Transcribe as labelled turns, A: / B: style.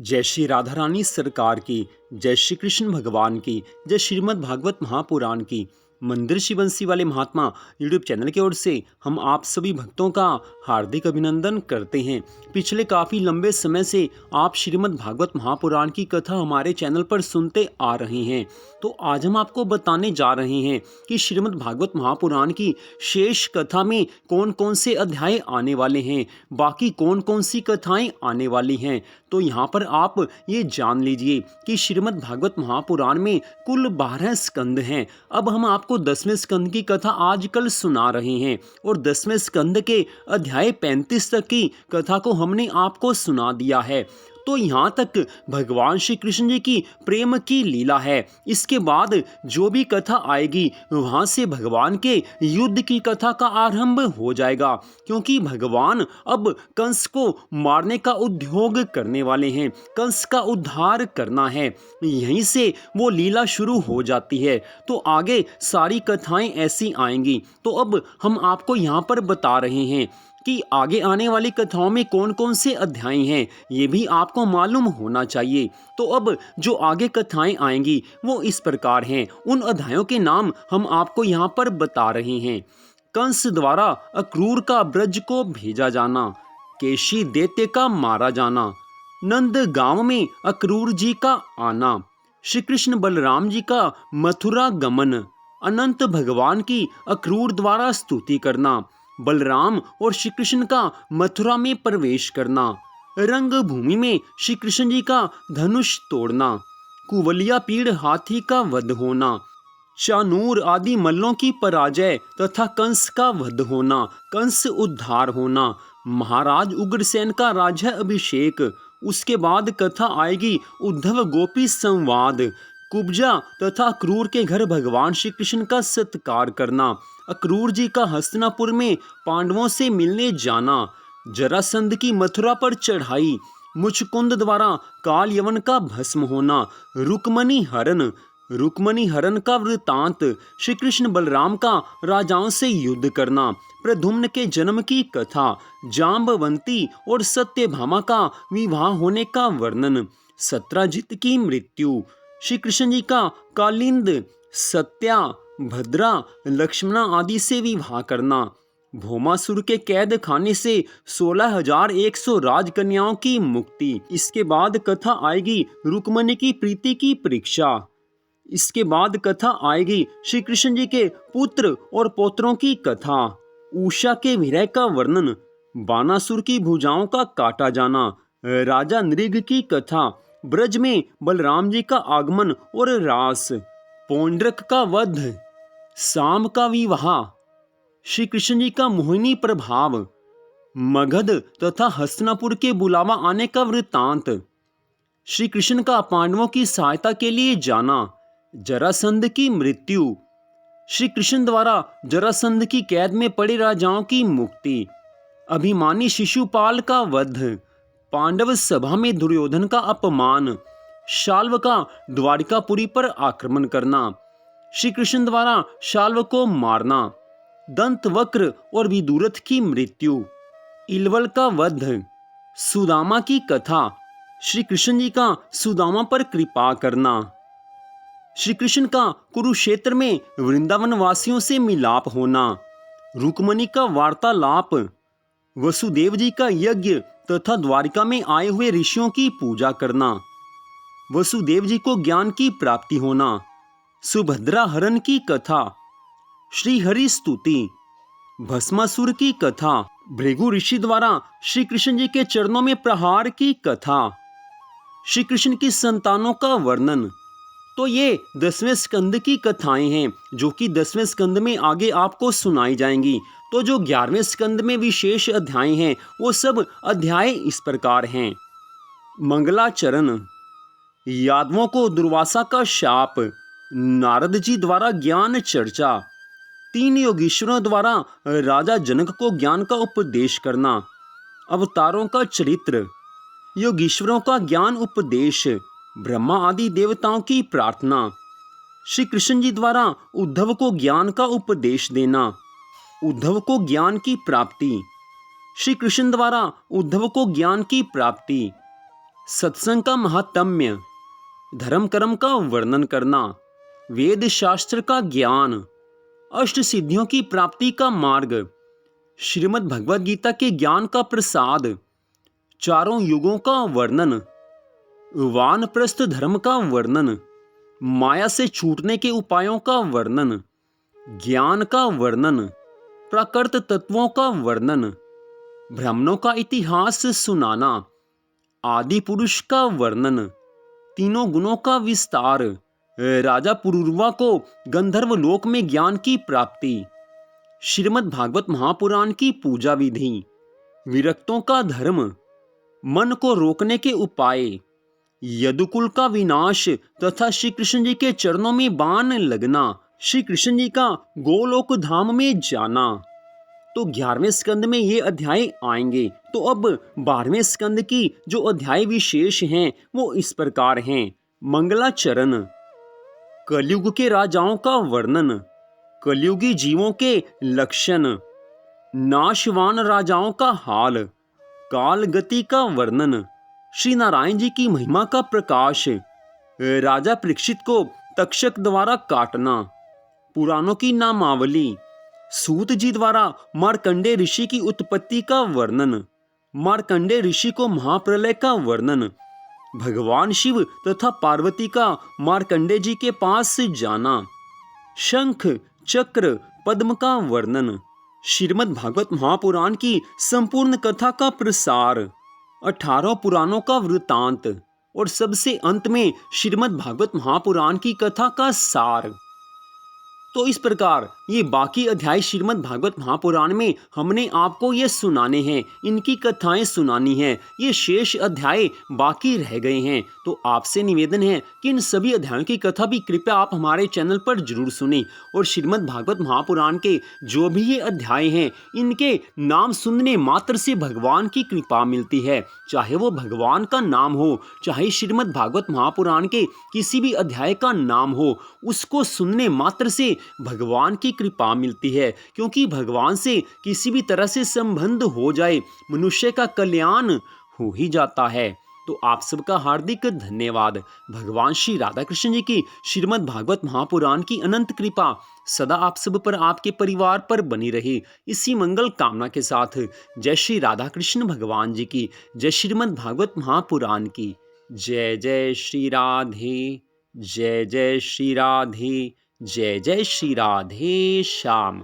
A: जय श्री राधा रानी सरकार की, जय श्री कृष्ण भगवान की, जय श्रीमद् भागवत महापुराण की। मंदिर शिवंशी वाले महात्मा यूट्यूब चैनल की ओर से हम आप सभी भक्तों का हार्दिक अभिनंदन करते हैं। पिछले काफ़ी लंबे समय से आप श्रीमद् भागवत महापुराण की कथा हमारे चैनल पर सुनते आ रहे हैं। तो आज हम आपको बताने जा रहे हैं कि श्रीमद् भागवत महापुराण की शेष कथा में कौन कौन से अध्याय आने वाले हैं, बाकी कौन कौन सी कथाएं आने वाली हैं। तो यहाँ पर आप ये जान लीजिए कि श्रीमद् भागवत महापुराण में कुल 12 स्कंद हैं। अब हम आपको 10वें स्कंद की कथा आजकल सुना रहे हैं और 10वें स्कंद के अध्याय 35 तक की कथा को हमने आपको सुना दिया है। तो यहाँ तक भगवान श्री कृष्ण जी की प्रेम की लीला है। इसके बाद जो भी कथा आएगी वहाँ से भगवान के युद्ध की कथा का आरंभ हो जाएगा, क्योंकि भगवान अब कंस को मारने का उद्योग करने वाले हैं। कंस का उद्धार करना है, यहीं से वो लीला शुरू हो जाती है। तो आगे सारी कथाएं ऐसी आएंगी। तो अब हम आपको यहाँ पर बता रहे हैं कि आगे आने वाली कथाओं में कौन कौन से अध्याय हैं, ये भी आपको मालूम होना चाहिए। तो अब जो आगे कथाएं आएंगी वो इस प्रकार हैं। उन अध्यायों के नाम हम आपको यहाँ पर बता रहे हैं। कंस द्वारा अक्रूर का ब्रज को भेजा जाना, केशी दैत्य का मारा जाना, नंद गांव में अक्रूर जी का आना, श्री कृष्ण बलराम जी का मथुरा गमन, अनंत भगवान की अक्रूर द्वारा स्तुति करना, बलराम और श्री कृष्ण का मथुरा में प्रवेश करना, रंग भूमि में श्री कृष्ण जी का धनुष तोड़ना, कुवलिया पीड़ हाथी का वध होना, चानूर आदि मल्लों की पराजय तथा कंस का वध होना, कंस उद्धार होना, महाराज उग्रसेन का राज्य अभिषेक। उसके बाद कथा आएगी उद्धव गोपी संवाद, कुब्जा तथा अक्रूर के घर भगवान श्री कृष्ण का सत्कार करना, अक्रूर जी का हस्तिनापुर में पांडवों से मिलने जाना, जरासंध की मथुरा पर चढ़ाई, मुचकुंद द्वारा काल यवन का भस्म होना, रुक्मणी हरण का वृतांत, श्री कृष्ण बलराम का राजाओं से युद्ध करना, प्रद्युम्न के जन्म की कथा, जाम्बवंती और सत्यभामा का विवाह होने का वर्णन, सत्राजित की मृत्यु, श्री कृष्ण जी का कालिंद, सत्या, भद्रा, लक्ष्मणा आदि से विवाह करना, भौमासुर के कैद खाने से 16,100 राजकन्याओं की मुक्ति। इसके बाद कथा आएगी रुक्मणी की प्रीति की परीक्षा। इसके बाद कथा आएगी श्री कृष्ण जी के पुत्र और पौत्रों की कथा, उषा के विरह का वर्णन, बानासुर की भुजाओं का काटा जाना, राजा नृग की कथा, ब्रज में बलराम जी का आगमन और रास, पौंड्रक का वध, शाम का विवाह, श्री कृष्ण जी का मोहिनी प्रभाव, मगध तथा हस्तिनापुर के बुलावा आने का वृतांत, श्री कृष्ण का पांडवों की सहायता के लिए जाना, जरासंध की मृत्यु, श्री कृष्ण द्वारा जरासंध की कैद में पड़े राजाओं की मुक्ति, अभिमानी शिशुपाल का वध, पांडव सभा में दुर्योधन का अपमान, शाल्व का द्वारिकापुरी पर आक्रमण करना, श्री कृष्ण द्वारा शाल्व को मारना, दंतवक्र और विदुरथ की मृत्यु, इलवल का वध, सुदामा की कथा, श्री कृष्ण जी का सुदामा पर कृपा करना, श्री कृष्ण का कुरुक्षेत्र में वृंदावन वासियों से मिलाप होना, रुक्मणी का वार्तालाप, वसुदेव जी का यज्ञ तथा द्वारिका में आए हुए ऋषियों की पूजा करना, वसुदेव जी को ज्ञान की प्राप्ति होना, सुभद्रा हरण की कथा, श्री हरि स्तुति, भस्मासुर की कथा, भृगु ऋषि द्वारा श्री कृष्ण जी के चरणों में प्रहार की कथा, श्री कृष्ण की संतानों का वर्णन। तो ये 10वें स्कंद की कथाएं हैं जो कि 10वें स्कंद में आगे आपको सुनाई जाएंगी। तो जो 11वें स्कंद में विशेष अध्याय हैं वो सब अध्याय इस प्रकार हैं। मंगलाचरण, यादवों को दुर्वासा का शाप, नारद जी द्वारा ज्ञान चर्चा, 3 योगीश्वरों द्वारा राजा जनक को ज्ञान का उपदेश करना, अवतारों का चरित्र, योगीश्वरों का ज्ञान उपदेश, ब्रह्मा आदि देवताओं की प्रार्थना, श्री कृष्ण जी द्वारा उद्धव को ज्ञान का उपदेश देना, उद्धव को ज्ञान की प्राप्ति, श्री कृष्ण द्वारा उद्धव को ज्ञान की प्राप्ति, सत्संग का महात्म्य, धर्म कर्म का वर्णन करना, वेद शास्त्र का ज्ञान, अष्ट सिद्धियों की प्राप्ति का मार्ग, श्रीमद् भगवद गीता के ज्ञान का प्रसाद, चारों युगों का वर्णन, वानप्रस्थ धर्म का वर्णन, माया से छूटने के उपायों का वर्णन, ज्ञान का वर्णन, प्राकृत तत्वों का वर्णन, ब्राह्मणों का इतिहास सुनाना, आदि पुरुष का वर्णन, तीनों गुणों का विस्तार, राजा पुरूरवा को गंधर्व लोक में ज्ञान की प्राप्ति, श्रीमद् भागवत महापुराण की पूजा विधि, विरक्तों का धर्म, मन को रोकने के उपाय, यदुकुल का विनाश तथा श्री कृष्ण जी के चरणों में बाण लगना, श्री कृष्ण जी का गोलोक धाम में जाना। तो 11वें स्कंद में ये अध्याय आएंगे। तो अब 12वें स्कंद की जो अध्याय विशेष हैं वो इस प्रकार हैं। मंगलाचरण, कलयुग के राजाओं का वर्णन, कलयुगी जीवों के लक्षण, नाशवान राजाओं का हाल, काल गति का वर्णन, श्री नारायण जी की महिमा का प्रकाश, राजा परीक्षित को तक्षक द्वारा काटना, पुराणों की नामावली, सूत जी द्वारा मार्कंडे ऋषि की उत्पत्ति का वर्णन, मार्कंडे ऋषि को महाप्रलय का वर्णन, भगवान शिव तथा पार्वती का मार्कंडे जी के पास जाना, शंख चक्र पद्म का वर्णन, श्रीमद् भागवत महापुराण की संपूर्ण कथा का प्रसार, 18 पुराणों का वृतांत और सबसे अंत में श्रीमद् भागवत महापुराण की कथा का सार। तो इस प्रकार ये बाकी अध्याय श्रीमद् भागवत महापुराण में हमने आपको ये सुनाने हैं, इनकी कथाएं सुनानी है। ये शेष अध्याय बाकी रह गए हैं। तो आपसे निवेदन है कि इन सभी अध्यायों की कथा भी कृपया आप हमारे चैनल पर जरूर सुनें और श्रीमद् भागवत महापुराण के जो भी ये अध्याय हैं इनके नाम सुनने मात्र से भगवान की कृपा मिलती है। चाहे वो भगवान का नाम हो, चाहे श्रीमद् भागवत महापुराण के किसी भी अध्याय का नाम हो, उसको सुनने मात्र से भगवान की कृपा मिलती है। क्योंकि भगवान से किसी भी तरह से संबंध हो जाए मनुष्य का कल्याण हो ही जाता है। तो आप सबका हार्दिक धन्यवाद। भगवान श्री राधा कृष्ण जी की श्रीमद् भागवत महापुराण की अनंत कृपा सदा आप सब पर, आपके परिवार पर बनी रहे, इसी मंगल कामना के साथ जय श्री राधा कृष्ण भगवान जी की, जय श्रीमद् भागवत महापुराण की। जय जय श्री राधे, जय जय श्री राधे, जय जय श्री राधे श्याम।